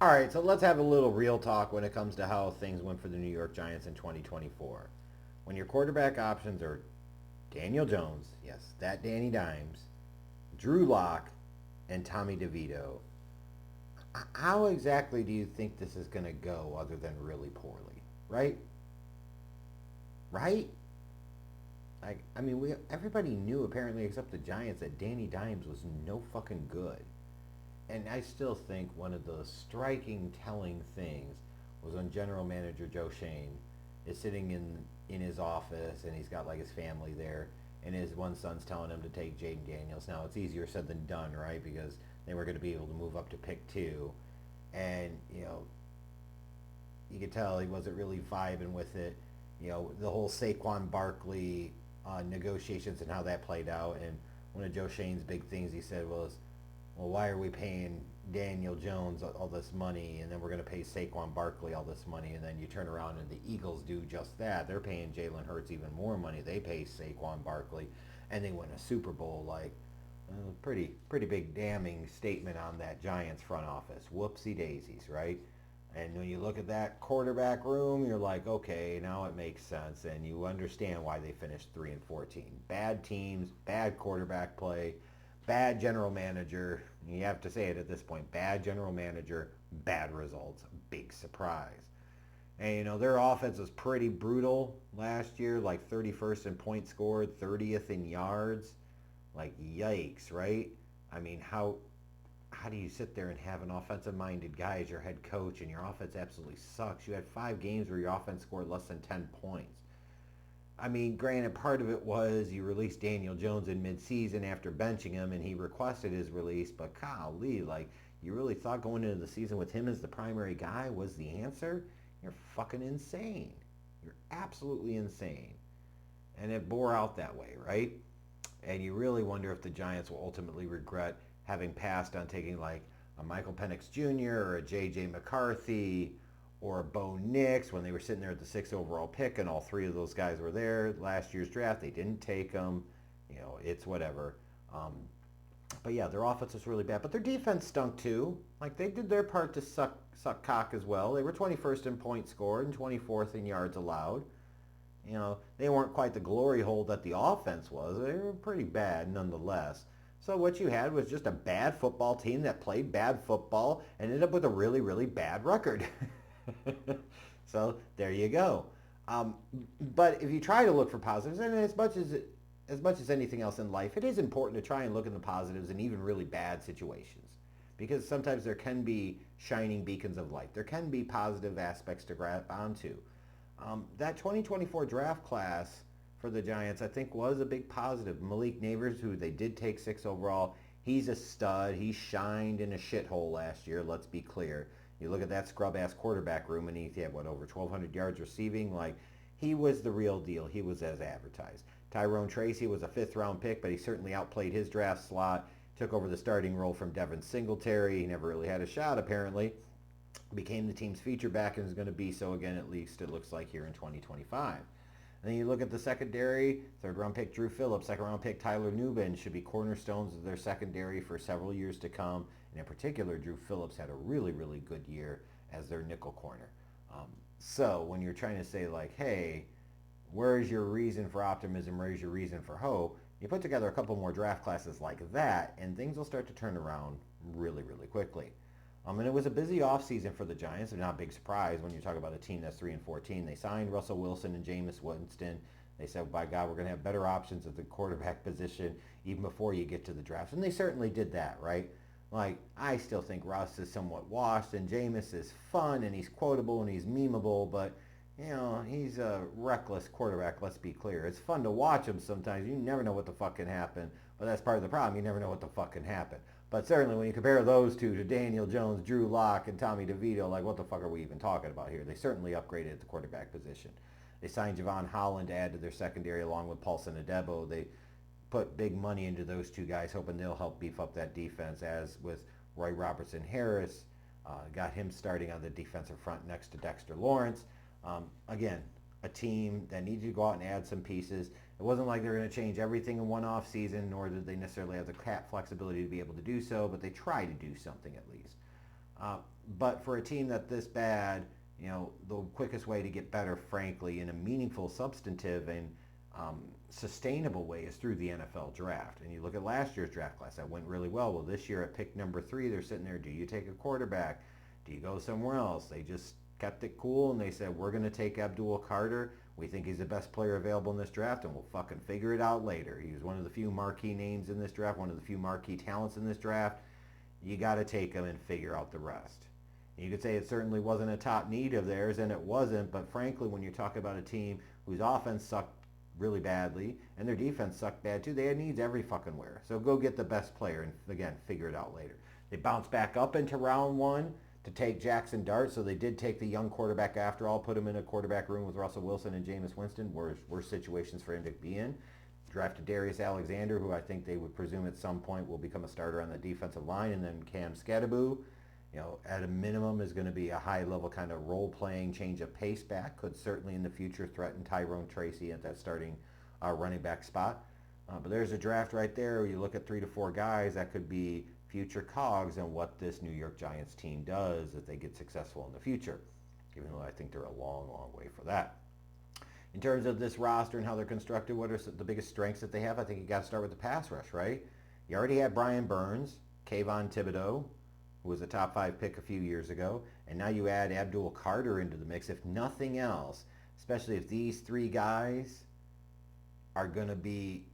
All right, so let's have a little real talk when it comes to how things went for the New York Giants in 2024. When your quarterback options are Daniel Jones, yes, that Danny Dimes, Drew Lock, and Tommy DeVito, how exactly do you think this is going to go other than really poorly? Right? Right? I mean, everybody knew apparently except the Giants that Danny Dimes was no fucking good. And I still think one of the striking, telling things was when General Manager Joe Shane is sitting in his office and he's got like his family there, and his one son's telling him to take Jaden Daniels. Now it's easier said than done, right? Because they were going to be able to move up to pick 2, and you could tell he wasn't really vibing with it. The whole Saquon Barkley negotiations and how that played out. And one of Joe Shane's big things he said was, well, why are we paying Daniel Jones all this money, and then we're going to pay Saquon Barkley all this money, and then you turn around and the Eagles do just that. They're paying Jalen Hurts even more money. They pay Saquon Barkley, and they win a Super Bowl. Like, pretty big damning statement on that Giants front office. Whoopsie daisies, right? And when you look at that quarterback room, you're like, okay, now it makes sense, and you understand why they finished 3-14. Bad teams, bad quarterback play, bad general manager. You have to say it at this point. Bad general manager, bad results, big surprise. And their offense was pretty brutal last year, like 31st in points scored, 30th in yards. Like, yikes, right? I mean, how do you sit there and have an offensive-minded guy as your head coach and your offense absolutely sucks? You had 5 games where your offense scored less than 10 points. I mean, granted, part of it was you released Daniel Jones in midseason after benching him, and he requested his release, but golly, like, you really thought going into the season with him as the primary guy was the answer? You're fucking insane. You're absolutely insane. And it bore out that way, right? And you really wonder if the Giants will ultimately regret having passed on taking like a Michael Penix Jr. or a J.J. McCarthy or a Bo Nix when they were sitting there at the 6th overall pick, and all 3 of those guys were there last year's draft. They didn't take them. It's whatever. But yeah, their offense was really bad, but their defense stunk too. Like, they did their part to suck cock as well. They were 21st in points scored and 24th in yards allowed. They weren't quite the glory hole that the offense was. They were pretty bad nonetheless. So what you had was just a bad football team that played bad football and ended up with a really, really bad record. So there you go. But if you try to look for positives, and as much as anything else in life, it is important to try and look in the positives in even really bad situations, because sometimes there can be shining beacons of light. There can be positive aspects to grab onto. That 2024 draft class for the Giants, I think, was a big positive. Malik Neighbors, who they did take 6 overall, he's a stud. He shined in a shithole last year, let's be clear. You look at that scrub-ass quarterback room, and he had, over 1,200 yards receiving? Like, he was the real deal. He was as advertised. Tyrone Tracy was a 5th-round pick, but he certainly outplayed his draft slot, took over the starting role from Devin Singletary. He never really had a shot, apparently. Became the team's feature back and is going to be so again, at least it looks like, here in 2025. And then you look at the secondary, 3rd-round pick Drew Phillips, 2nd-round pick Tyler Nubin should be cornerstones of their secondary for several years to come. And in particular, Drew Phillips had a really, really good year as their nickel corner. So when you're trying to say, like, hey, where's your reason for optimism, where's your reason for hope, you put together a couple more draft classes like that, and things will start to turn around really, really quickly. And it was a busy offseason for the Giants, and not a big surprise when you talk about a team that's 3-14. They signed Russell Wilson and Jameis Winston. They said, by God, we're going to have better options at the quarterback position even before you get to the draft. And they certainly did that, right? Like, I still think Russ is somewhat washed, and Jameis is fun, and he's quotable, and he's memeable, but, he's a reckless quarterback, let's be clear. It's fun to watch him sometimes. You never know what the fuck can happen, but that's part of the problem. You never know what the fuck can happen. But certainly when you compare those two to Daniel Jones, Drew Lock, and Tommy DeVito, like, what the fuck are we even talking about here? They certainly upgraded at the quarterback position. They signed Javon Holland to add to their secondary along with Paulson Adebo. They put big money into those 2 guys, hoping they'll help beef up that defense, as with Roy Robertson Harris. Got him starting on the defensive front next to Dexter Lawrence. Again, a team that needed to go out and add some pieces. It wasn't like they were going to change everything in one off season, nor did they necessarily have the cap flexibility to be able to do so, but they tried to do something at least. Uh, but for a team that this bad, the quickest way to get better, frankly, in a meaningful, substantive, and sustainable way is through the NFL draft. And you look at last year's draft class, that went really well. Well, this year at pick number 3, they're sitting there, do you take a quarterback? Do you go somewhere else? They just kept it cool and they said, we're going to take Abdul Carter. We think he's the best player available in this draft and we'll fucking figure it out later. He was one of the few marquee names in this draft, one of the few marquee talents in this draft. You got to take him and figure out the rest. You could say it certainly wasn't a top need of theirs, and it wasn't, but frankly, when you talk about a team whose offense sucked really badly and their defense sucked bad too, they had needs every fucking where. So go get the best player and, again, figure it out later. They bounced back up into round 1 to take Jackson Dart, so they did take the young quarterback after all, put him in a quarterback room with Russell Wilson and Jameis Winston, worse situations for him to be in. Drafted Darius Alexander, who I think they would presume at some point will become a starter on the defensive line, and then Cam Skadaboo, at a minimum is going to be a high-level kind of role-playing change of pace back. Could certainly in the future threaten Tyrone Tracy at that starting running back spot. But there's a draft right there where you look at 3 to 4 guys that could be future cogs in what this New York Giants team does if they get successful in the future, even though I think they're a long, long way for that. In terms of this roster and how they're constructed, what are the biggest strengths that they have? I think you got to start with the pass rush, right? You already had Brian Burns, Kayvon Thibodeau, who was a top 5 pick a few years ago, and now you add Abdul Carter into the mix. If nothing else, especially if these 3 guys are going to be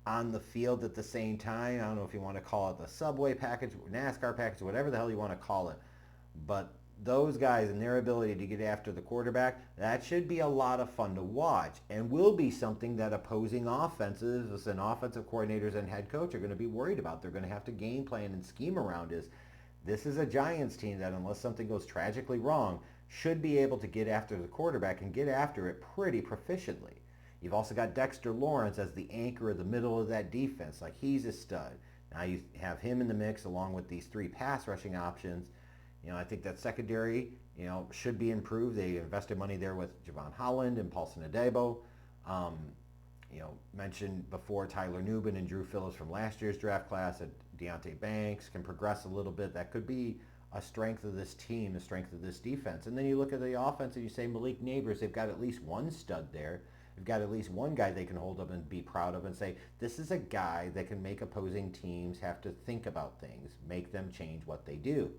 on the field at the same time, I don't know if you want to call it the subway package, NASCAR package, whatever the hell you want to call it, but those guys and their ability to get after the quarterback, that should be a lot of fun to watch and will be something that opposing offenses and offensive coordinators and head coach are going to be worried about. They're going to have to game plan and scheme around this is a Giants team that, unless something goes tragically wrong, should be able to get after the quarterback and get after it pretty proficiently. You've also got Dexter Lawrence as the anchor of the middle of that defense. Like, he's a stud. Now you have him in the mix along with these 3 pass rushing options. I think that secondary, should be improved. They invested money there with Javon Holland and Paulson Adebo. Mentioned before Tyler Nubin and Drew Phillips from last year's draft class, and Deontay Banks can progress a little bit. That could be a strength of this team, a strength of this defense. And then you look at the offense and you say Malik Neighbors, they've got at least one stud there. They've got at least one guy they can hold up and be proud of and say, this is a guy that can make opposing teams have to think about things, make them change what they do.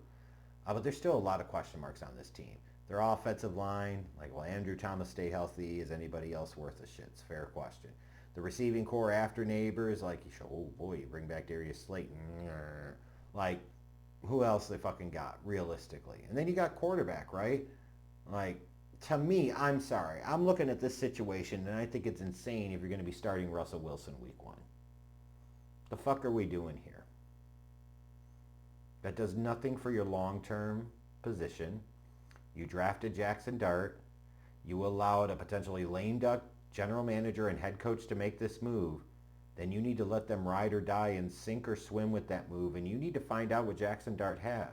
But there's still a lot of question marks on this team. Their offensive line, like, will Andrew Thomas stay healthy? Is anybody else worth a shit? It's a fair question. The receiving core after Neighbors, like, oh boy, you bring back Darius Slayton. Like, who else they fucking got, realistically? And then you got quarterback, right? Like, to me, I'm sorry. I'm looking at this situation, and I think it's insane if you're going to be starting Russell Wilson week 1. The fuck are we doing here? That does nothing for your long-term position. You drafted Jackson Dart. You allowed a potentially lame duck general manager and head coach to make this move. Then you need to let them ride or die and sink or swim with that move. And you need to find out what Jackson Dart has.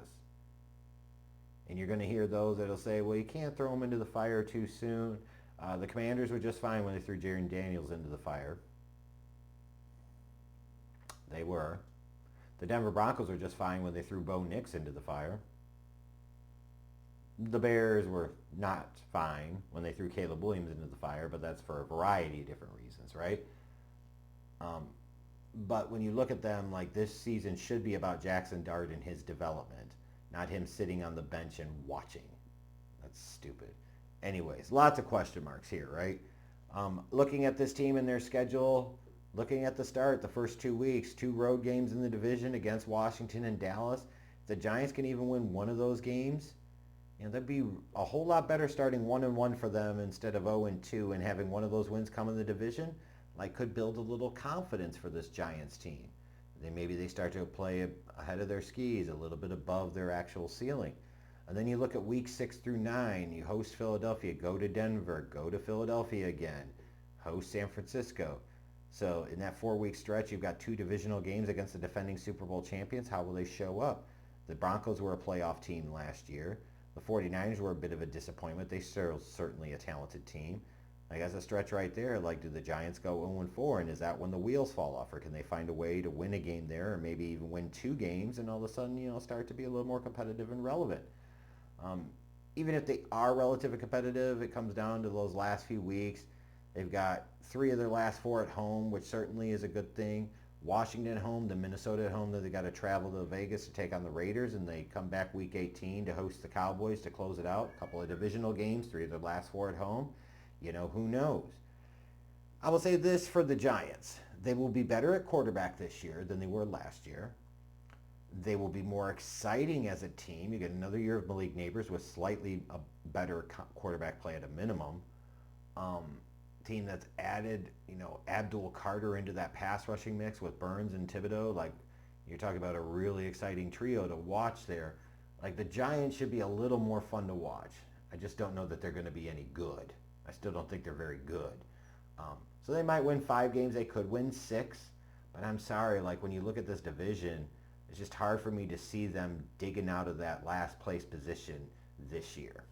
And you're going to hear those that'll say, well, you can't throw him into the fire too soon. The Commanders were just fine when they threw Jaron Daniels into the fire. They were. The Denver Broncos were just fine when they threw Bo Nix into the fire. The Bears were not fine when they threw Caleb Williams into the fire, but that's for a variety of different reasons, right? But when you look at them, like, this season should be about Jackson Dart and his development, not him sitting on the bench and watching. That's stupid. Anyways, lots of question marks here, right? Looking at this team and their schedule, looking at the start, the first 2 weeks, 2 road games in the division against Washington and Dallas. If the Giants can even win one of those games, that'd be a whole lot better starting 1-1 for them instead of 0-2, and having one of those wins come in the division, like, could build a little confidence for this Giants team. Maybe they start to play ahead of their skis, a little bit above their actual ceiling. And then you look at week 6 through 9, you host Philadelphia, go to Denver, go to Philadelphia again, host San Francisco. So in that 4-week stretch, you've got 2 divisional games against the defending Super Bowl champions. How will they show up? The Broncos were a playoff team last year. The 49ers were a bit of a disappointment. They still certainly a talented team. Like that's a stretch right there. Like, do the Giants go 0-4, and is that when the wheels fall off, or can they find a way to win a game there, or maybe even win two games, and all of a sudden, start to be a little more competitive and relevant? Um, Even if they are relatively competitive, it comes down to those last few weeks. They've got three of their last four at home, which certainly is a good thing. Washington at home, the Minnesota at home, then they got to travel to Vegas to take on the Raiders, and they come back week 18 to host the Cowboys to close it out. A couple of divisional games, three of their last four at home. Who knows? I will say this for the Giants. They will be better at quarterback this year than they were last year. They will be more exciting as a team. You get another year of Malik Neighbors with slightly a better quarterback play at a minimum. Um, Team that's added, Abdul Carter into that pass rushing mix with Burns and Thibodeau. Like, you're talking about a really exciting trio to watch there. Like, the Giants should be a little more fun to watch. I just don't know that they're going to be any good. I still don't think they're very good. So they might win 5 games. They could win 6. But I'm sorry, like, when you look at this division, it's just hard for me to see them digging out of that last place position this year.